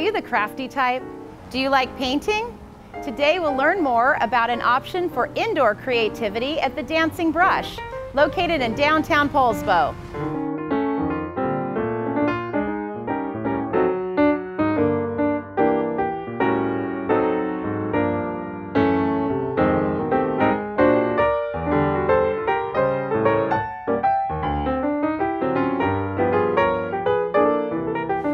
you the crafty type? Do you like painting? Today we'll learn more about an option for indoor creativity at the Dancing Brush, located in downtown Poulsbo.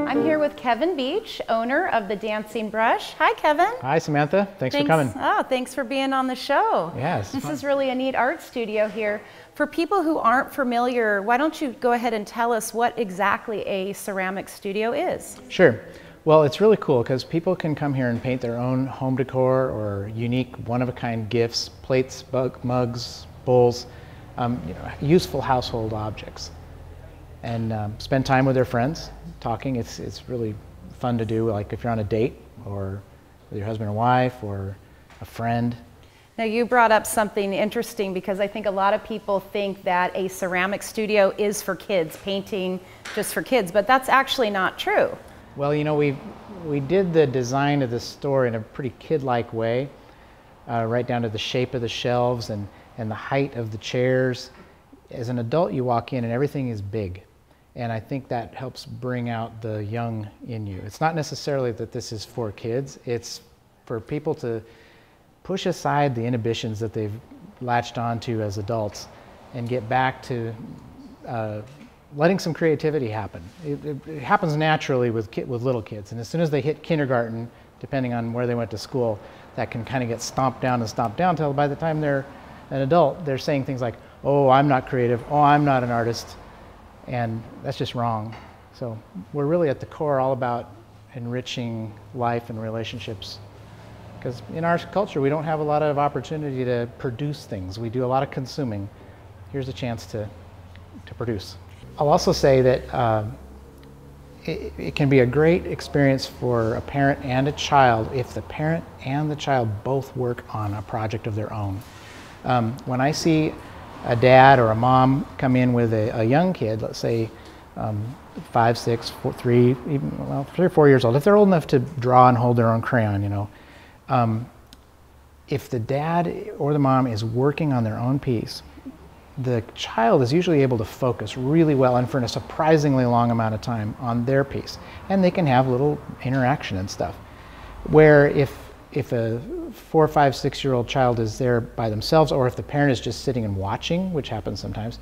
I'm here with Kevin Beach, owner of the Dancing Brush. Hi, Kevin. Hi, Samantha. Thanks for coming. Oh, thanks for being on the show. Yes. This is really a neat art studio here. For people who aren't familiar, why don't you go ahead and tell us what exactly a ceramic studio is? Sure. Well, it's really cool because people can come here and paint their own home decor or unique, one-of-a-kind gifts, plates, mugs, bowls, useful household objects. And spend time with their friends, talking. It's really fun to do, like if you're on a date or with your husband or wife or a friend. Now you brought up something interesting because I think a lot of people think that a ceramic studio is for kids, painting just for kids, but that's actually not true. Well, you know, we did the design of the store in a pretty kid-like way, right down to the shape of the shelves and the height of the chairs. As an adult, you walk in and everything is big. And I think that helps bring out the young in you. It's not necessarily that this is for kids, it's for people to push aside the inhibitions that they've latched onto as adults and get back to letting some creativity happen. It happens naturally with little kids, and as soon as they hit kindergarten, depending on where they went to school, that can kind of get stomped down until by the time they're an adult, they're saying things like, oh, I'm not creative, oh, I'm not an artist. And that's just wrong. So we're really at the core all about enriching life and relationships. Because in our culture, we don't have a lot of opportunity to produce things. We do a lot of consuming. Here's a chance to produce. I'll also say that it can be a great experience for a parent and a child if the parent and the child both work on a project of their own. When I see a dad or a mom come in with a young kid, let's say 5, 6, 3, even, well, 3 or 4 years old, if they're old enough to draw and hold their own crayon, you know, if the dad or the mom is working on their own piece, the child is usually able to focus really well and for a surprisingly long amount of time on their piece. And they can have little interaction and stuff. Where if a 4, 5, 6-year-old child is there by themselves, or if the parent is just sitting and watching, which happens sometimes,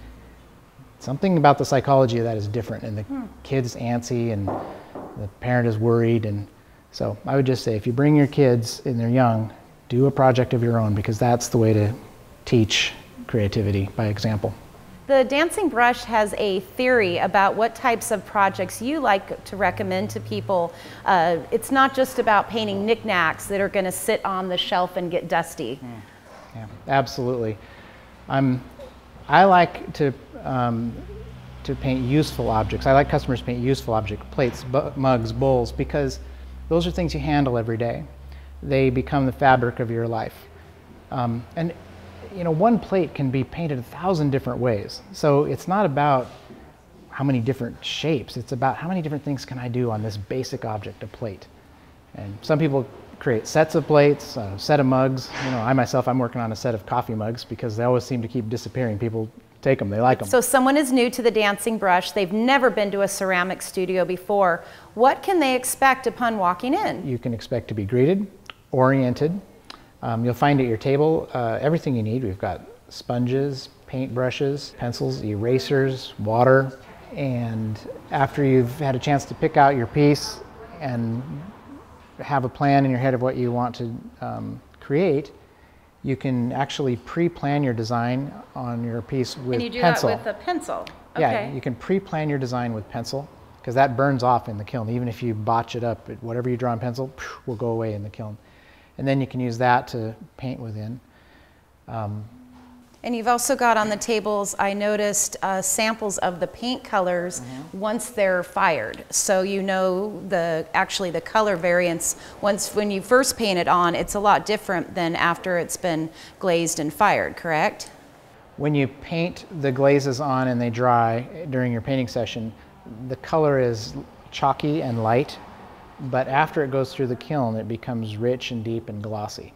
something about the psychology of that is different, and the kid's antsy and the parent is worried. And so I would just say, if you bring your kids and they're young, do a project of your own, because that's the way to teach creativity, by example. The Dancing Brush has a theory about what types of projects you like to recommend to people. It's not just about painting knickknacks that are going to sit on the shelf and get dusty. Yeah, absolutely. I like to paint useful objects. I like customers to paint useful objects, plates, mugs, bowls, because those are things you handle every day. They become the fabric of your life. And you know, one plate can be painted 1,000 different ways. So it's not about how many different shapes, it's about how many different things can I do on this basic object, a plate. And some people create sets of plates, a set of mugs. You know, I myself, I'm working on a set of coffee mugs because they always seem to keep disappearing. People take them, they like them. So someone is new to the Dancing Brush, they've never been to a ceramic studio before. What can they expect upon walking in? You can expect to be greeted, oriented. You'll find at your table everything you need. We've got sponges, paint brushes, pencils, erasers, water. And after you've had a chance to pick out your piece and have a plan in your head of what you want to create, you can actually pre-plan your design on your piece with pencil. And you do that with a pencil? Okay. Yeah, you can pre-plan your design with pencil, because that burns off in the kiln. Even if you botch it up, whatever you draw in pencil will go away in the kiln. And then you can use that to paint within. And you've also got on the tables, I noticed, samples of the paint colors once they're fired. So you know actually the color variance, when you first paint it on, it's a lot different than after it's been glazed and fired, correct? When you paint the glazes on and they dry during your painting session, the color is chalky and light. but after it goes through the kiln, it becomes rich and deep and glossy.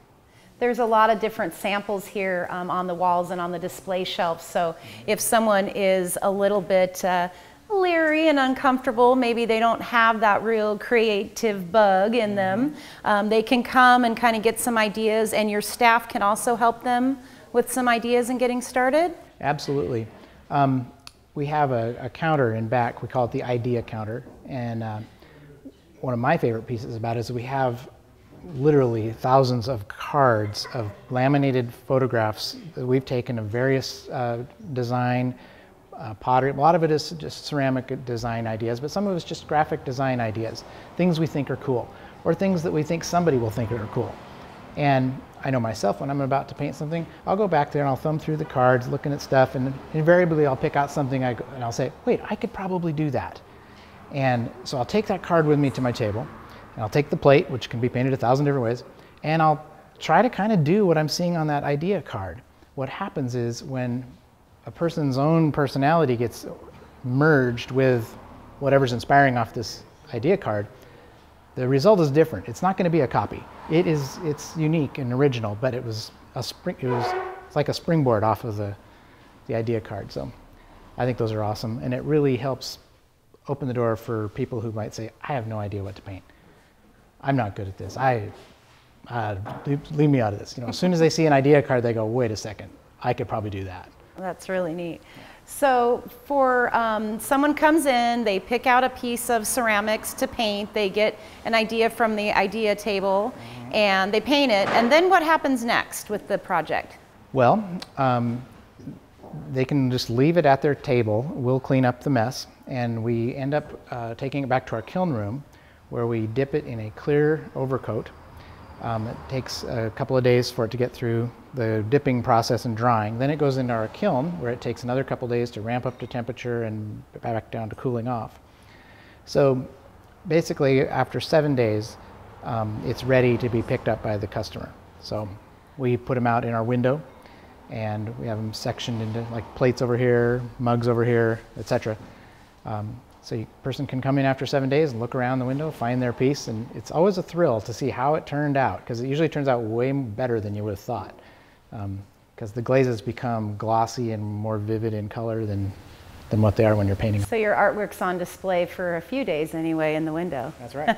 There's a lot of different samples here on the walls and on the display shelf. So if someone is a little bit leery and uncomfortable, maybe they don't have that real creative bug in them, they can come and kind of get some ideas, and your staff can also help them with some ideas and getting started? Absolutely. We have a counter in back. We call it the idea counter. And one of my favorite pieces about it is we have literally thousands of cards of laminated photographs that we've taken of various design, pottery. A lot of it is just ceramic design ideas, but some of it's just graphic design ideas, things we think are cool, or things that we think somebody will think are cool. And I know myself, when I'm about to paint something, I'll go back there and I'll thumb through the cards, looking at stuff, and invariably I'll pick out something and I'll say, wait, I could probably do that. And so I'll take that card with me to my table, and I'll take the plate, which can be painted 1,000 different ways, and I'll try to kind of do what I'm seeing on that idea card. What happens is when a person's own personality gets merged with whatever's inspiring off this idea card, the result is different. It's not going to be a copy. It's unique and original, but it's like a springboard off of the idea card. So I think those are awesome, and it really helps open the door for people who might say, I have no idea what to paint. I'm not good at this. Leave me out of this. You know, as soon as they see an idea card, they go, wait a second, I could probably do that. That's really neat. So for someone comes in, they pick out a piece of ceramics to paint, they get an idea from the idea table, and they paint it, and then what happens next with the project? Well, they can just leave it at their table. We'll clean up the mess, and we end up taking it back to our kiln room, where we dip it in a clear overcoat. It takes a couple of days for it to get through the dipping process and drying. Then it goes into our kiln, where it takes another couple of days to ramp up to temperature and back down to cooling off. So basically, after 7 days, it's ready to be picked up by the customer. So we put them out in our window, and we have them sectioned into like plates over here, mugs over here, etc. So a person can come in after 7 days and look around the window, find their piece, and it's always a thrill to see how it turned out, because it usually turns out way better than you would have thought, because the glazes become glossy and more vivid in color than what they are when you're painting. So your artwork's on display for a few days anyway in the window. That's right.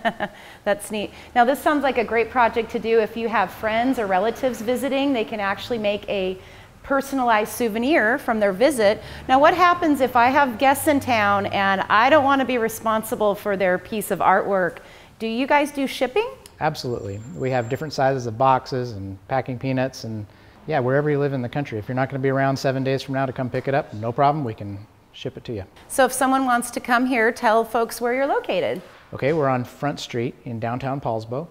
That's neat. Now this sounds like a great project to do if you have friends or relatives visiting. They can actually make a personalized souvenir from their visit. Now what happens if I have guests in town and I don't want to be responsible for their piece of artwork? Do you guys do shipping? Absolutely. We have different sizes of boxes and packing peanuts, and yeah, wherever you live in the country. If you're not going to be around 7 days from now to come pick it up, no problem, we can ship it to you. So if someone wants to come here, tell folks where you're located. Okay, we're on Front Street in downtown Paulsbo.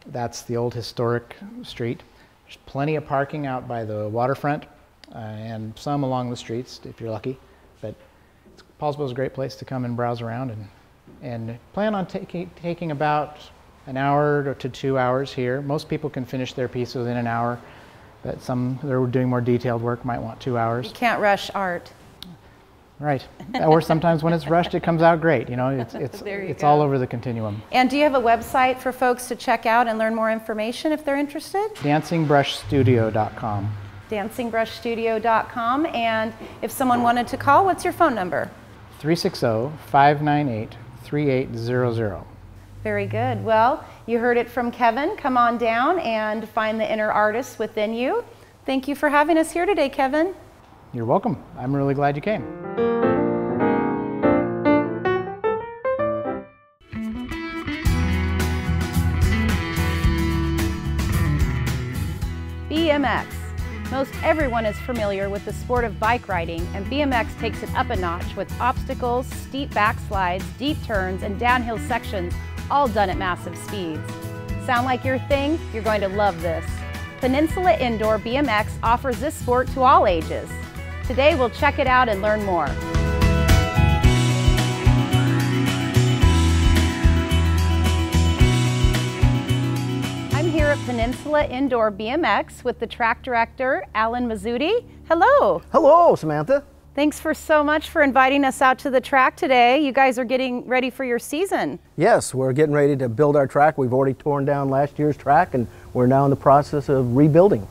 That's the old historic street. There's plenty of parking out by the waterfront and some along the streets if you're lucky. But Paulsbo is a great place to come and browse around, and plan on taking about an hour to 2 hours here. Most people can finish their piece within an hour, but some that are doing more detailed work might want 2 hours. You can't rush art. Right. Or sometimes when it's rushed, it comes out great. You know, it's all over the continuum. And do you have a website for folks to check out and learn more information if they're interested? DancingBrushStudio.com. DancingBrushStudio.com. And if someone wanted to call, what's your phone number? 360-598-3800. Very good. Well, you heard it from Kevin. Come on down and find the inner artist within you. Thank you for having us here today, Kevin. You're welcome. I'm really glad you came. BMX. Most everyone is familiar with the sport of bike riding, and BMX takes it up a notch with obstacles, steep backslides, deep turns, and downhill sections, all done at massive speeds. Sound like your thing? You're going to love this. Peninsula Indoor BMX offers this sport to all ages. Today we'll check it out and learn more. I'm here at Peninsula Indoor BMX with the track director, Alan Mazzuti. Hello. Hello, Samantha. Thanks so much for inviting us out to the track today. You guys are getting ready for your season. Yes, we're getting ready to build our track. We've already torn down last year's track and we're now in the process of rebuilding.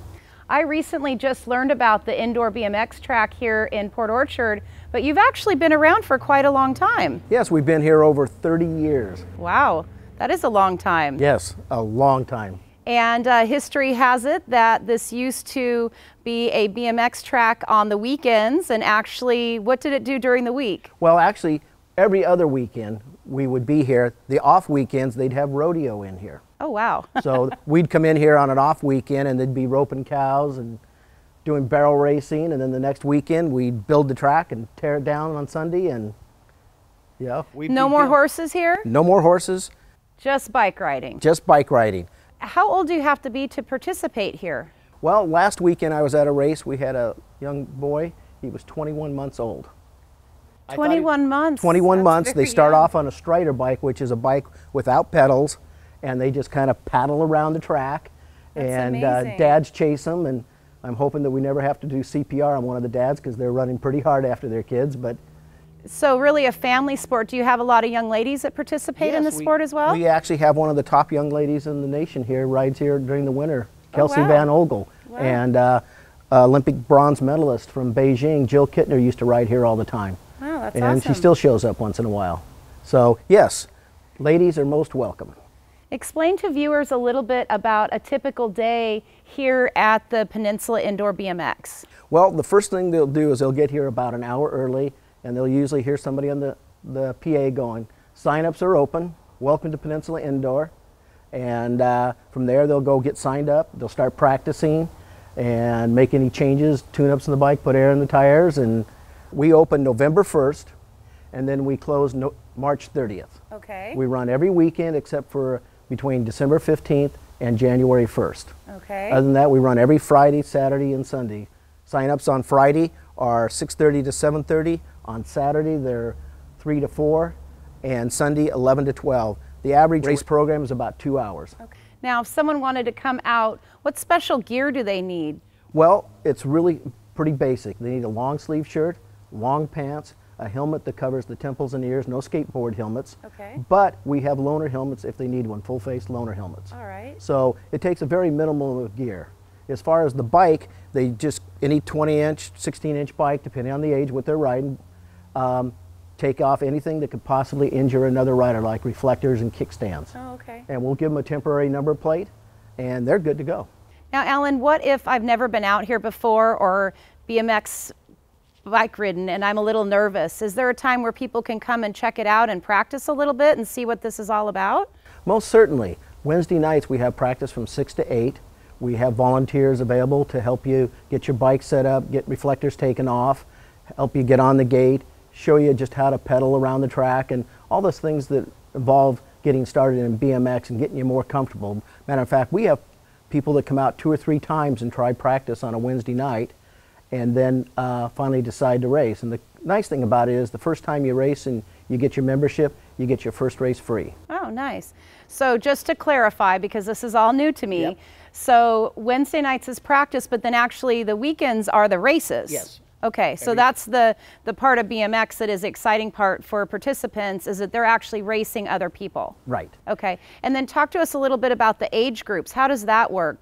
I recently just learned about the indoor BMX track here in Port Orchard, but you've actually been around for quite a long time. Yes, we've been here over 30 years. Wow, that is a long time. Yes, a long time. And history has it that this used to be a BMX track on the weekends, and actually, what did it do during the week? Well, actually, every other weekend we would be here. The off weekends, they'd have rodeo in here. Oh, wow. So we'd come in here on an off weekend and they'd be roping cows and doing barrel racing, and then the next weekend we'd build the track and tear it down on Sunday, and yeah. No more horses here? No more horses. Just bike riding? Just bike riding. How old do you have to be to participate here? Well, last weekend I was at a race. We had a young boy. He was 21 months old. 21 months? 21 months. They start young. off on a Strider bike, which is a bike without pedals, and they just kind of paddle around the track. That's and amazing. dads chase them, and I'm hoping that we never have to do CPR on one of the dads because they're running pretty hard after their kids. But so really a family sport. Do you have a lot of young ladies that participate in the sport as well? We actually have one of the top young ladies in the nation here, rides here during the winter, Kelsey wow. Van Ogle. Wow. And Olympic bronze medalist from Beijing, Jill Kittner, used to ride here all the time. Wow, that's and awesome. she still shows up once in a while. So yes, ladies are most welcome. Explain to viewers a little bit about a typical day here at the Peninsula Indoor BMX. Well, the first thing they'll do is they'll get here about an hour early, and they'll usually hear somebody on the PA going, "Sign-ups are open, welcome to Peninsula Indoor." And from there they'll go get signed up, they'll start practicing and make any changes, tune-ups in the bike, put air in the tires, and we open November 1st, and then we close March 30th. Okay. We run every weekend except for between December 15th and January 1st. Okay. Other than that, we run every Friday, Saturday, and Sunday. Sign-ups on Friday are 6:30 to 7:30. On Saturday, they're 3 to 4, and Sunday, 11 to 12. The average race program is about 2 hours. Okay. Now, if someone wanted to come out, what special gear do they need? Well, it's really pretty basic. They need a long sleeve shirt, long pants, a helmet that covers the temples and ears, no skateboard helmets. Okay. But we have loaner helmets if they need one, full-face loaner helmets. All right. So it takes a very minimal of gear. As far as the bike, they just, any 20-inch, 16-inch bike, depending on the age, what they're riding, take off anything that could possibly injure another rider, like reflectors and kickstands. Oh, okay. And we'll give them a temporary number plate, and they're good to go. Now, Alan, what if I've never been out here before or BMX bike ridden and I'm a little nervous? Is there a time where people can come and check it out and practice a little bit and see what this is all about? Most certainly. Wednesday nights we have practice from 6 to 8. We have volunteers available to help you get your bike set up, get reflectors taken off, help you get on the gate, show you just how to pedal around the track, and all those things that involve getting started in BMX and getting you more comfortable. Matter of fact, we have people that come out 2 or 3 times and try practice on a Wednesday night and then finally decide to race. And the nice thing about it is the first time you race and you get your membership, you get your first race free. Oh, nice. So just to clarify, because this is all new to me, Yep. So Wednesday nights is practice, but then actually the weekends are the races? Yes. Okay, so that's the part of BMX that is the exciting part for participants, is that they're actually racing other people. Right. Okay, and then talk to us a little bit about the age groups. How does that work?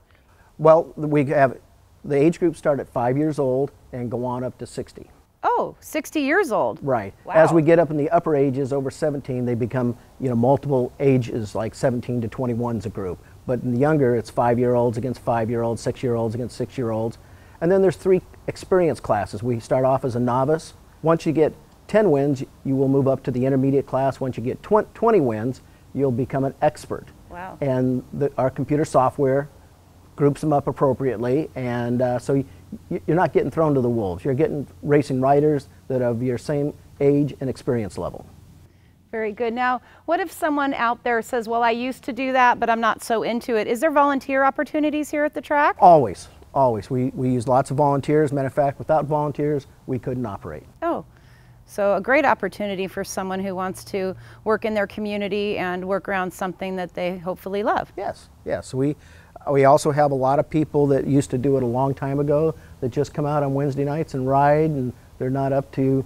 Well, we have the age groups start at 5 years old and go on up to 60. Oh, 60 years old. Right. Wow. As we get up in the upper ages, over 17, they become, multiple ages, like 17 to 21 is a group. But in the younger, it's 5-year-olds against 5-year-olds, 6-year-olds against 6-year-olds. And then there's 3 experience classes. We start off as a novice. Once you get 10 wins, you will move up to the intermediate class. Once you get 20 wins, you'll become an expert. Wow. And our computer software groups them up appropriately, and so you're not getting thrown to the wolves. You're getting racing riders that are of your same age and experience level. Very good. Now, what if someone out there says, well, I used to do that, but I'm not so into it? Is there volunteer opportunities here at the track? Always, always. We use lots of volunteers. Matter of fact, without volunteers, we couldn't operate. Oh, so a great opportunity for someone who wants to work in their community and work around something that they hopefully love. Yes, yes. We also have a lot of people that used to do it a long time ago that just come out on Wednesday nights and ride and They're not up to,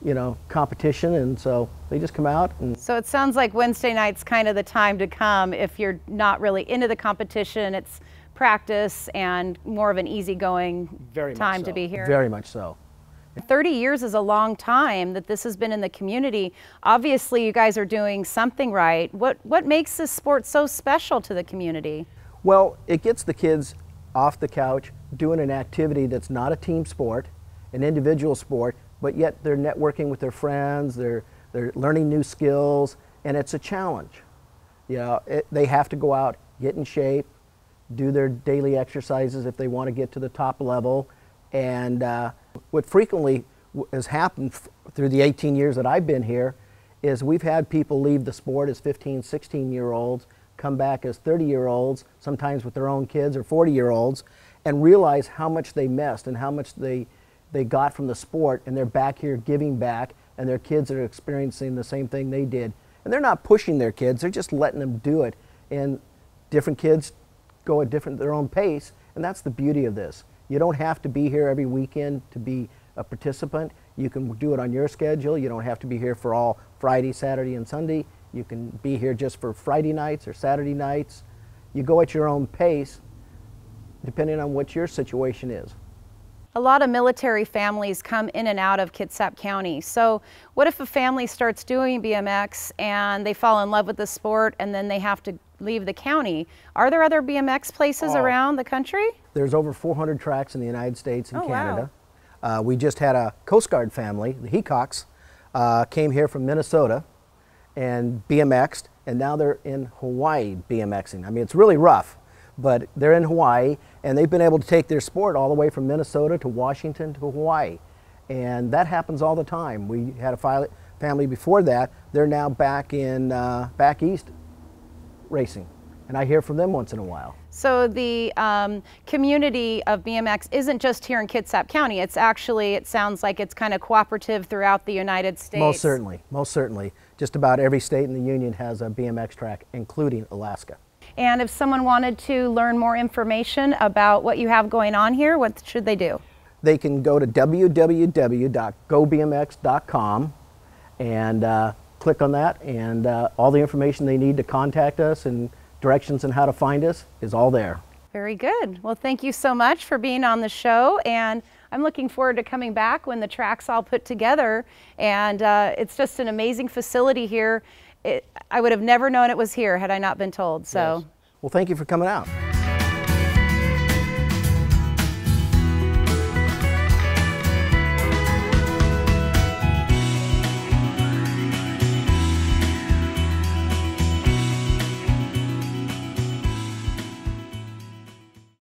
you know, competition, and so they just come out. And so it sounds like Wednesday night's kind of the time to come if you're not really into the competition. It's practice and more of an easygoing time to be here. Very much so. 30 years is a long time that this has been in the community. Obviously, you guys are doing something right. What makes this sport so special to the community? Well, it gets the kids off the couch doing an activity that's not a team sport, an individual sport, but yet they're networking with their friends, they're learning new skills, and it's a challenge. You know, they have to go out, get in shape, do their daily exercises if they want to get to the top level. And what frequently has happened through the 18 years that I've been here is we've had people leave the sport as 15, 16-year-olds, come back as 30-year-olds, sometimes with their own kids, or 40-year-olds, and realize how much they missed and how much they got from the sport, and they're back here giving back, and their kids are experiencing the same thing they did. And they're not pushing their kids, they're just letting them do it. And different kids go at their own pace, and that's the beauty of this. You don't have to be here every weekend to be a participant. You can do it on your schedule. You don't have to be here for all Friday, Saturday, and Sunday. You can be here just for Friday nights or Saturday nights. You go at your own pace, depending on what your situation is. A lot of military families come in and out of Kitsap County. So what if a family starts doing BMX and they fall in love with the sport and then they have to leave the county? Are there other BMX places around the country? There's over 400 tracks in the United States and Canada. Wow. We just had a Coast Guard family, the Heacocks, came here from Minnesota and BMX'd, and now they're in Hawaii BMXing. I mean, it's really rough, but they're in Hawaii, and they've been able to take their sport all the way from Minnesota to Washington to Hawaii. And that happens all the time. We had a family before that. They're now back east racing, and I hear from them once in a while. So the community of BMX isn't just here in Kitsap County. It's actually, it sounds like it's kind of cooperative throughout the United States. Most certainly, most certainly. Just about every state in the Union has a BMX track, including Alaska. And if someone wanted to learn more information about what you have going on here, what should they do? They can go to www.gobmx.com and click on that, and all the information they need to contact us and directions on how to find us is all there. Very good. Well, thank you so much for being on the show, and I'm looking forward to coming back when the track's all put together. And it's just an amazing facility here. I would have never known it was here had I not been told. So. Yes. Well, thank you for coming out.